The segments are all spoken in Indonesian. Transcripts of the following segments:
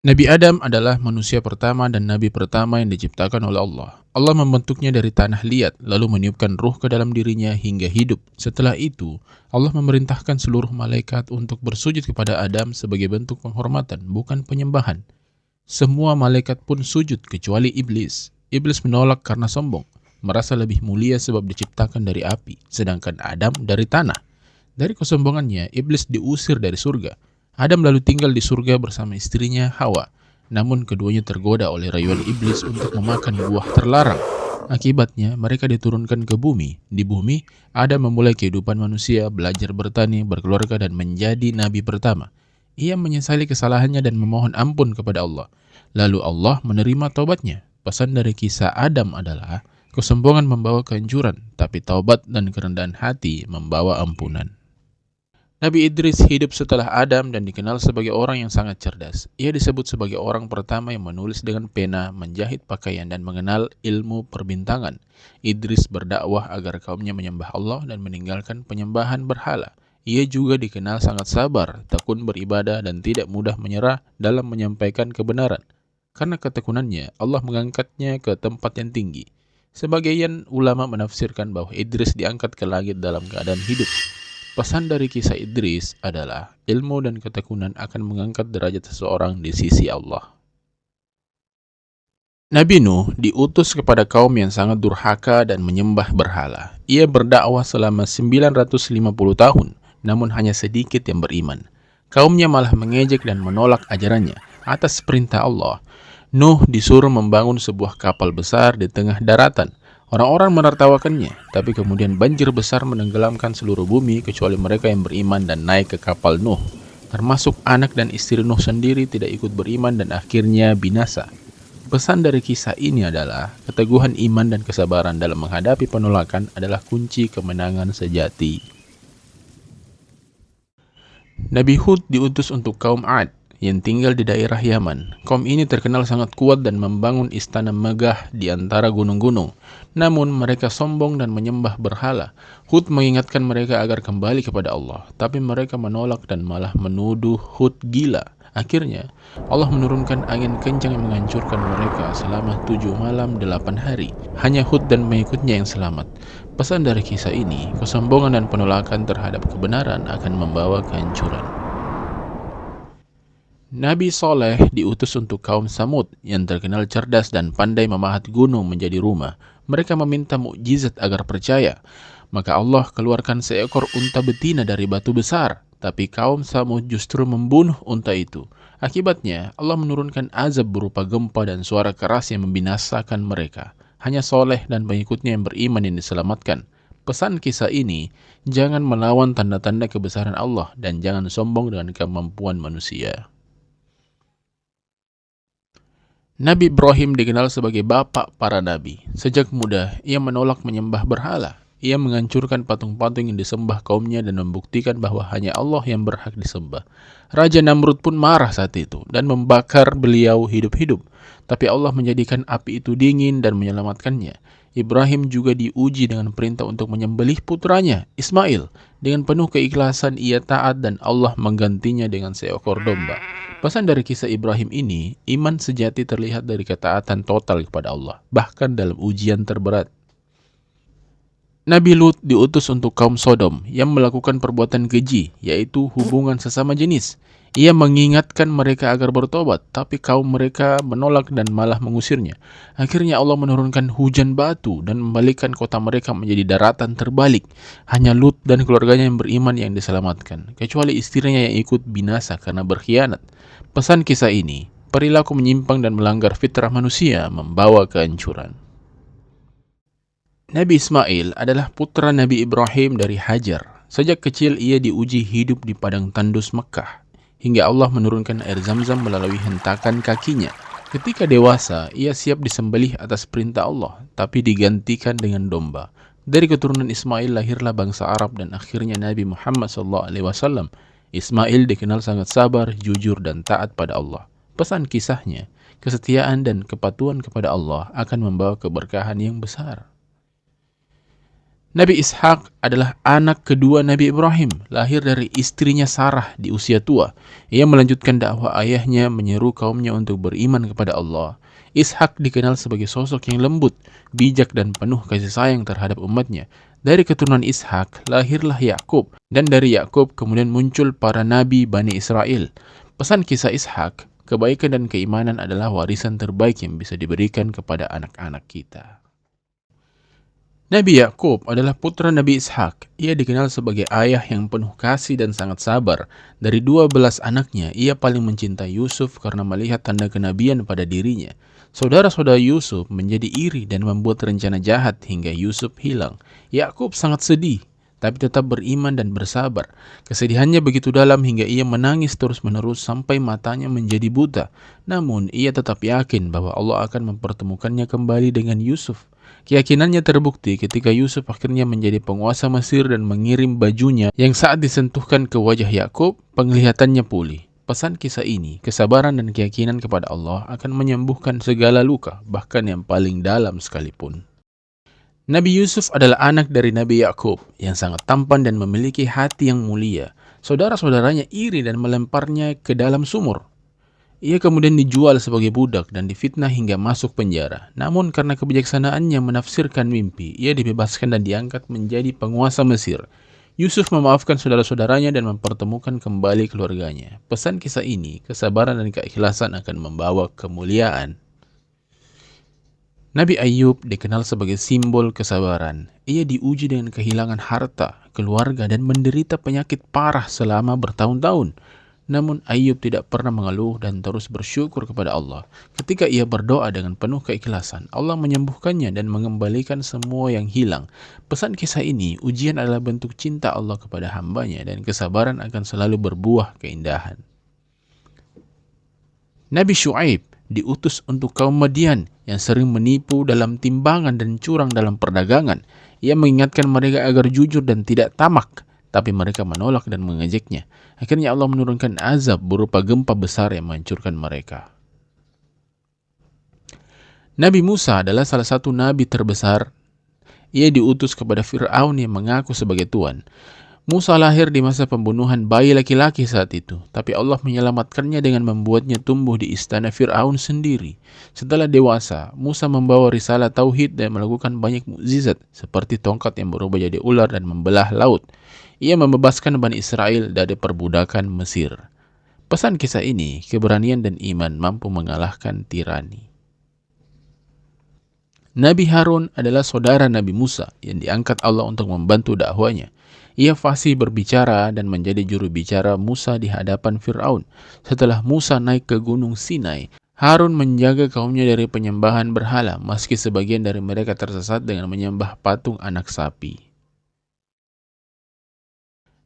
Nabi Adam adalah manusia pertama dan nabi pertama yang diciptakan oleh Allah. Allah membentuknya dari tanah liat, lalu meniupkan ruh ke dalam dirinya hingga hidup. Setelah itu, Allah memerintahkan seluruh malaikat untuk bersujud kepada Adam sebagai bentuk penghormatan, bukan penyembahan. Semua malaikat pun sujud kecuali iblis. Iblis menolak karena sombong, merasa lebih mulia sebab diciptakan dari api, sedangkan Adam dari tanah. Dari kesombongannya, iblis diusir dari surga. Adam lalu tinggal di surga bersama istrinya Hawa. Namun keduanya tergoda oleh rayuan iblis untuk memakan buah terlarang. Akibatnya, mereka diturunkan ke bumi. Di bumi, Adam memulai kehidupan manusia, belajar bertani, berkeluarga, dan menjadi nabi pertama. Ia menyesali kesalahannya dan memohon ampun kepada Allah. Lalu Allah menerima taubatnya. Pesan dari kisah Adam adalah, kesombongan membawa kehancuran, tapi taubat dan kerendahan hati membawa ampunan. Nabi Idris hidup setelah Adam dan dikenal sebagai orang yang sangat cerdas. Ia disebut sebagai orang pertama yang menulis dengan pena, menjahit pakaian, dan mengenal ilmu perbintangan. Idris berdakwah agar kaumnya menyembah Allah dan meninggalkan penyembahan berhala. Ia juga dikenal sangat sabar, tekun beribadah, dan tidak mudah menyerah dalam menyampaikan kebenaran. Karena ketekunannya, Allah mengangkatnya ke tempat yang tinggi. Sebagian ulama menafsirkan bahwa Idris diangkat ke langit dalam keadaan hidup. Pesan dari kisah Idris adalah ilmu dan ketekunan akan mengangkat derajat seseorang di sisi Allah. Nabi Nuh diutus kepada kaum yang sangat durhaka dan menyembah berhala. Ia berdakwah selama 950 tahun, namun hanya sedikit yang beriman. Kaumnya malah mengejek dan menolak ajarannya. Atas perintah Allah, Nuh disuruh membangun sebuah kapal besar di tengah daratan. Orang-orang menertawakannya, tapi kemudian banjir besar menenggelamkan seluruh bumi kecuali mereka yang beriman dan naik ke kapal Nuh. Termasuk anak dan istri Nuh sendiri tidak ikut beriman dan akhirnya binasa. Pesan dari kisah ini adalah, keteguhan iman dan kesabaran dalam menghadapi penolakan adalah kunci kemenangan sejati. Nabi Hud diutus untuk kaum Ad yang tinggal di daerah Yaman. Kaum ini terkenal sangat kuat dan membangun istana megah di antara gunung-gunung. Namun mereka sombong dan menyembah berhala. Hud mengingatkan mereka agar kembali kepada Allah, tapi mereka menolak dan malah menuduh Hud gila. Akhirnya, Allah menurunkan angin kencang yang menghancurkan mereka selama 7 malam 8 hari. Hanya Hud dan pengikutnya yang selamat. Pesan dari kisah ini, kesombongan dan penolakan terhadap kebenaran akan membawa kehancuran. Nabi Soleh diutus untuk kaum Samud yang terkenal cerdas dan pandai memahat gunung menjadi rumah. Mereka meminta mukjizat agar percaya. Maka Allah keluarkan seekor unta betina dari batu besar. Tapi kaum Samud justru membunuh unta itu. Akibatnya, Allah menurunkan azab berupa gempa dan suara keras yang membinasakan mereka. Hanya Soleh dan pengikutnya yang beriman yang diselamatkan. Pesan kisah ini, jangan melawan tanda-tanda kebesaran Allah dan jangan sombong dengan kemampuan manusia. Nabi Ibrahim dikenal sebagai bapak para nabi. Sejak muda, ia menolak menyembah berhala. Ia menghancurkan patung-patung yang disembah kaumnya dan membuktikan bahwa hanya Allah yang berhak disembah. Raja Namrud pun marah saat itu dan membakar beliau hidup-hidup. Tapi Allah menjadikan api itu dingin dan menyelamatkannya. Ibrahim juga diuji dengan perintah untuk menyembelih putranya, Ismail. Dengan penuh keikhlasan ia taat dan Allah menggantinya dengan seekor domba. Pesan dari kisah Ibrahim ini, iman sejati terlihat dari ketaatan total kepada Allah, bahkan dalam ujian terberat. Nabi Lut diutus untuk kaum Sodom yang melakukan perbuatan keji, yaitu hubungan sesama jenis. Ia mengingatkan mereka agar bertobat, tapi kaum mereka menolak dan malah mengusirnya. Akhirnya Allah menurunkan hujan batu dan membalikkan kota mereka menjadi daratan terbalik. Hanya Lut dan keluarganya yang beriman yang diselamatkan, kecuali istrinya yang ikut binasa karena berkhianat. Pesan kisah ini, perilaku menyimpang dan melanggar fitrah manusia membawa kehancuran. Nabi Ismail adalah putra Nabi Ibrahim dari Hajar. Sejak kecil ia diuji hidup di padang tandus Mekah, hingga Allah menurunkan air Zam-Zam melalui hentakan kakinya. Ketika dewasa, ia siap disembelih atas perintah Allah, tapi digantikan dengan domba. Dari keturunan Ismail lahirlah bangsa Arab dan akhirnya Nabi Muhammad SAW. Ismail dikenal sangat sabar, jujur, dan taat pada Allah. Pesan kisahnya, kesetiaan dan kepatuhan kepada Allah akan membawa keberkahan yang besar. Nabi Ishak adalah anak kedua Nabi Ibrahim, lahir dari istrinya Sarah di usia tua. Ia melanjutkan dakwah ayahnya menyeru kaumnya untuk beriman kepada Allah. Ishak dikenal sebagai sosok yang lembut, bijak dan penuh kasih sayang terhadap umatnya. Dari keturunan Ishak lahirlah Yakub, dan dari Yakub kemudian muncul para nabi Bani Israel. Pesan kisah Ishak, kebaikan dan keimanan adalah warisan terbaik yang bisa diberikan kepada anak-anak kita. Nabi Yakub adalah putra Nabi Ishak. Ia dikenal sebagai ayah yang penuh kasih dan sangat sabar. Dari 12 anaknya, ia paling mencintai Yusuf karena melihat tanda kenabian pada dirinya. Saudara-saudara Yusuf menjadi iri dan membuat rencana jahat hingga Yusuf hilang. Yakub sangat sedih, tapi tetap beriman dan bersabar. Kesedihannya begitu dalam hingga ia menangis terus-menerus sampai matanya menjadi buta. Namun, ia tetap yakin bahwa Allah akan mempertemukannya kembali dengan Yusuf. Keyakinannya terbukti ketika Yusuf akhirnya menjadi penguasa Mesir dan mengirim bajunya yang saat disentuhkan ke wajah Yakub, penglihatannya pulih. Pesan kisah ini, kesabaran dan keyakinan kepada Allah akan menyembuhkan segala luka, bahkan yang paling dalam sekalipun. Nabi Yusuf adalah anak dari Nabi Yakub yang sangat tampan dan memiliki hati yang mulia. Saudara-saudaranya iri dan melemparnya ke dalam sumur. Ia kemudian dijual sebagai budak dan difitnah hingga masuk penjara. Namun karena kebijaksanaannya menafsirkan mimpi, ia dibebaskan dan diangkat menjadi penguasa Mesir. Yusuf memaafkan saudara-saudaranya dan mempertemukan kembali keluarganya. Pesan kisah ini, kesabaran dan keikhlasan akan membawa kemuliaan. Nabi Ayub dikenal sebagai simbol kesabaran. Ia diuji dengan kehilangan harta, keluarga, dan menderita penyakit parah selama bertahun-tahun. Namun Ayub tidak pernah mengeluh dan terus bersyukur kepada Allah. Ketika ia berdoa dengan penuh keikhlasan, Allah menyembuhkannya dan mengembalikan semua yang hilang. Pesan kisah ini, ujian adalah bentuk cinta Allah kepada hambanya dan kesabaran akan selalu berbuah keindahan. Nabi Syuaib diutus untuk kaum Madian yang sering menipu dalam timbangan dan curang dalam perdagangan. Ia mengingatkan mereka agar jujur dan tidak tamak, tapi mereka menolak dan mengejeknya. Akhirnya Allah menurunkan azab berupa gempa besar yang menghancurkan mereka. Nabi Musa adalah salah satu nabi terbesar. Ia diutus kepada Fir'aun yang mengaku sebagai Tuhan. Musa lahir di masa pembunuhan bayi laki-laki saat itu, tapi Allah menyelamatkannya dengan membuatnya tumbuh di istana Fir'aun sendiri. Setelah dewasa, Musa membawa risalah tauhid dan melakukan banyak mukjizat seperti tongkat yang berubah jadi ular dan membelah laut. Ia membebaskan Bani Israel dari perbudakan Mesir. Pesan kisah ini, keberanian dan iman mampu mengalahkan tirani. Nabi Harun adalah saudara Nabi Musa yang diangkat Allah untuk membantu dakwahnya. Ia fasih berbicara dan menjadi juru bicara Musa di hadapan Fir'aun. Setelah Musa naik ke gunung Sinai, Harun menjaga kaumnya dari penyembahan berhala, meski sebagian dari mereka tersesat dengan menyembah patung anak sapi.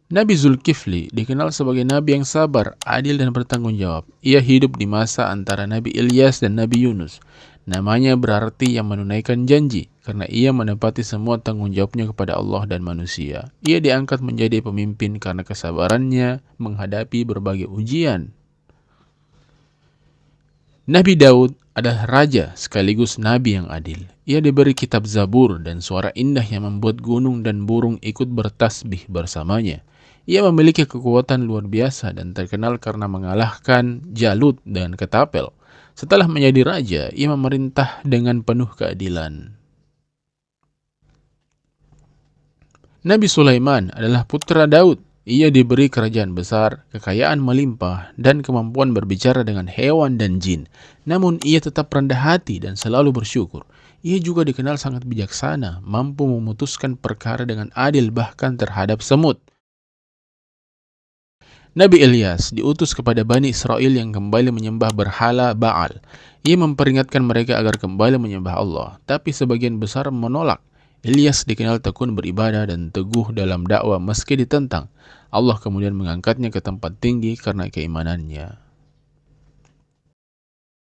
Nabi Zulkifli dikenal sebagai nabi yang sabar, adil dan bertanggung jawab. Ia hidup di masa antara Nabi Ilyas dan Nabi Yunus. Namanya berarti yang menunaikan janji, karena ia menepati semua tanggung jawabnya kepada Allah dan manusia. Ia diangkat menjadi pemimpin karena kesabarannya menghadapi berbagai ujian. Nabi Daud adalah raja sekaligus nabi yang adil. Ia diberi kitab Zabur dan suara indah yang membuat gunung dan burung ikut bertasbih bersamanya. Ia memiliki kekuatan luar biasa dan terkenal karena mengalahkan Jalut dengan ketapel. Setelah menjadi raja, ia memerintah dengan penuh keadilan. Nabi Sulaiman adalah putra Daud. Ia diberi kerajaan besar, kekayaan melimpah, dan kemampuan berbicara dengan hewan dan jin. Namun ia tetap rendah hati dan selalu bersyukur. Ia juga dikenal sangat bijaksana, mampu memutuskan perkara dengan adil bahkan terhadap semut. Nabi Ilyas diutus kepada Bani Israel yang kembali menyembah berhala Baal. Ia memperingatkan mereka agar kembali menyembah Allah, tapi sebagian besar menolak. Ilyas dikenal tekun beribadah dan teguh dalam dakwah meski ditentang. Allah kemudian mengangkatnya ke tempat tinggi karena keimanannya.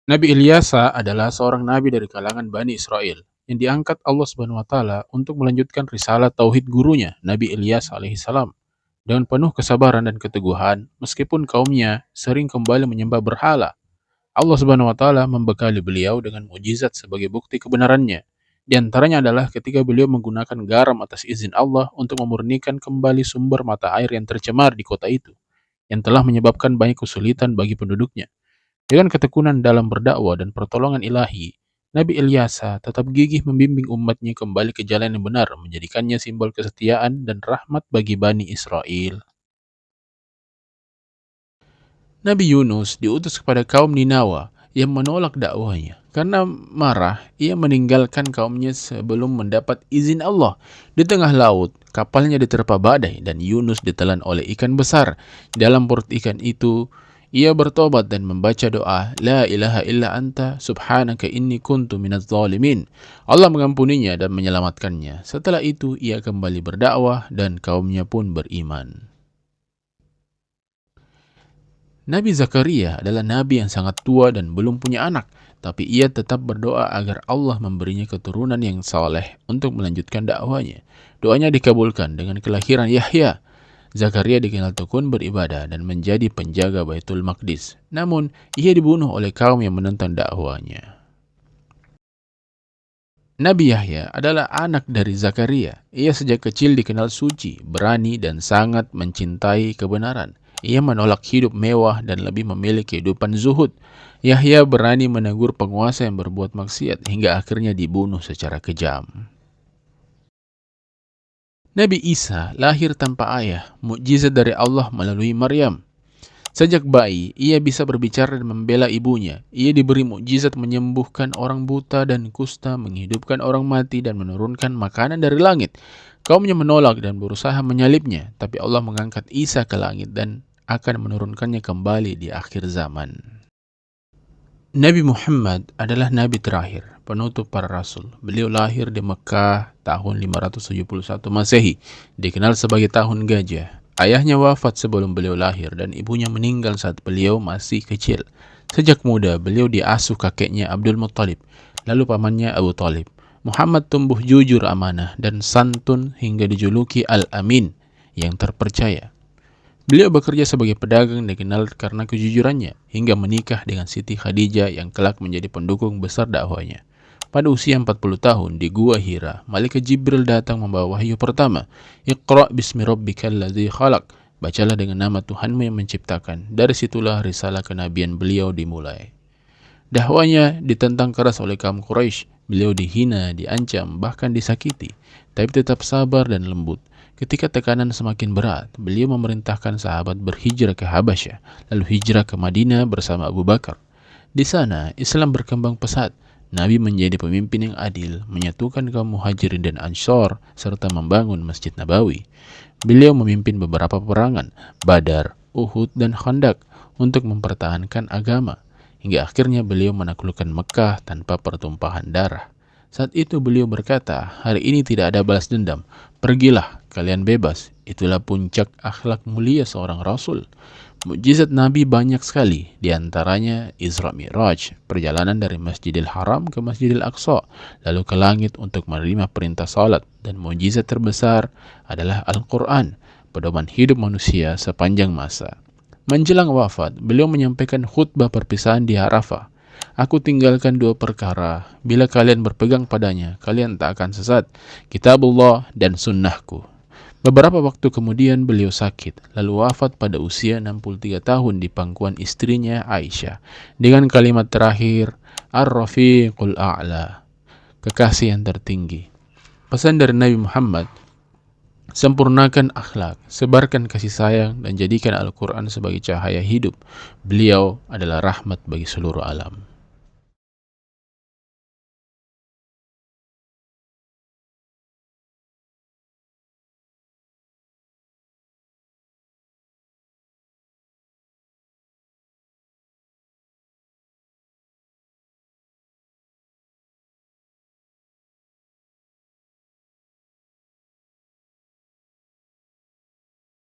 Nabi Ilyasa adalah seorang nabi dari kalangan Bani Israel yang diangkat Allah Subhanahu wa taala untuk melanjutkan risalah tauhid gurunya, Nabi Ilyas alaihissalam. Dengan penuh kesabaran dan keteguhan, meskipun kaumnya sering kembali menyembah berhala, Allah Subhanahu wa taala membekali beliau dengan mukjizat sebagai bukti kebenarannya. Di antaranya adalah ketika beliau menggunakan garam atas izin Allah untuk memurnikan kembali sumber mata air yang tercemar di kota itu, yang telah menyebabkan banyak kesulitan bagi penduduknya. Dengan ketekunan dalam berdakwah dan pertolongan ilahi, Nabi Ilyasa tetap gigih membimbing umatnya kembali ke jalan yang benar, menjadikannya simbol kesetiaan dan rahmat bagi Bani Israel. Nabi Yunus diutus kepada kaum Ninawa yang menolak dakwahnya. Karena marah, ia meninggalkan kaumnya sebelum mendapat izin Allah. Di tengah laut, kapalnya diterpa badai dan Yunus ditelan oleh ikan besar. Dalam perut ikan itu, ia bertobat dan membaca doa, La ilaha illa anta subhanaka inni kuntu minaz zalimin. Allah mengampuninya dan menyelamatkannya. Setelah itu, ia kembali berdakwah dan kaumnya pun beriman. Nabi Zakaria adalah nabi yang sangat tua dan belum punya anak, tapi ia tetap berdoa agar Allah memberinya keturunan yang saleh untuk melanjutkan dakwanya. Doanya dikabulkan dengan kelahiran Yahya. Zakaria dikenal tekun beribadah dan menjadi penjaga Baitul Maqdis. Namun, ia dibunuh oleh kaum yang menentang dakwanya. Nabi Yahya adalah anak dari Zakaria. Ia sejak kecil dikenal suci, berani, dan sangat mencintai kebenaran. Ia menolak hidup mewah dan lebih memilih kehidupan zuhud. Yahya berani menegur penguasa yang berbuat maksiat hingga akhirnya dibunuh secara kejam. Nabi Isa lahir tanpa ayah, mukjizat dari Allah melalui Maryam. Sejak bayi, ia bisa berbicara dan membela ibunya. Ia diberi mukjizat menyembuhkan orang buta dan kusta, menghidupkan orang mati, dan menurunkan makanan dari langit. Kaumnya menolak dan berusaha menyalibnya, tapi Allah mengangkat Isa ke langit dan akan menurunkannya kembali di akhir zaman. Nabi Muhammad adalah nabi terakhir, penutup para rasul. Beliau lahir di Mekah tahun 571 Masehi, dikenal sebagai tahun gajah. Ayahnya wafat sebelum beliau lahir dan ibunya meninggal saat beliau masih kecil. Sejak muda, beliau diasuh kakeknya Abdul Muttalib, lalu pamannya Abu Talib. Muhammad tumbuh jujur, amanah, dan santun hingga dijuluki Al-Amin, yang terpercaya. Beliau bekerja sebagai pedagang dan dikenal karena kejujurannya, hingga menikah dengan Siti Khadijah yang kelak menjadi pendukung besar dakwahnya. Pada usia 40 tahun di Gua Hira, Malaikat Jibril datang membawa wahyu pertama. Iqra' bismi rabbikal ladzi khalaq. Bacalah dengan nama Tuhanmu yang menciptakan. Dari situlah risalah kenabian beliau dimulai. Dakwanya ditentang keras oleh kaum Quraisy. Beliau dihina, diancam, bahkan disakiti, tapi tetap sabar dan lembut. Ketika tekanan semakin berat, beliau memerintahkan sahabat berhijrah ke Habasyah, lalu hijrah ke Madinah bersama Abu Bakar. Di sana, Islam berkembang pesat. Nabi menjadi pemimpin yang adil, menyatukan kaum Muhajirin dan Ansor, serta membangun Masjid Nabawi. Beliau memimpin beberapa peperangan, Badar, Uhud, dan Khandaq, untuk mempertahankan agama. Hingga akhirnya beliau menaklukkan Mekah tanpa pertumpahan darah. Saat itu beliau berkata, hari ini tidak ada balas dendam. Pergilah, kalian bebas. Itulah puncak akhlak mulia seorang Rasul. Mukjizat Nabi banyak sekali, di antaranya Isra Mi'raj, perjalanan dari Masjidil Haram ke Masjidil Aqsa, lalu ke langit untuk menerima perintah salat, dan mukjizat terbesar adalah Al-Quran, pedoman hidup manusia sepanjang masa. Menjelang wafat, beliau menyampaikan khutbah perpisahan di Arafah. Aku tinggalkan dua perkara, bila kalian berpegang padanya, kalian tak akan sesat, kitabullah dan sunnahku. Beberapa waktu kemudian beliau sakit, lalu wafat pada usia 63 tahun di pangkuan istrinya Aisyah, dengan kalimat terakhir, Ar-Rafiqul A'la, kekasih yang tertinggi. Pesan dari Nabi Muhammad, sempurnakan akhlak, sebarkan kasih sayang, dan jadikan Al-Quran sebagai cahaya hidup. Beliau adalah rahmat bagi seluruh alam.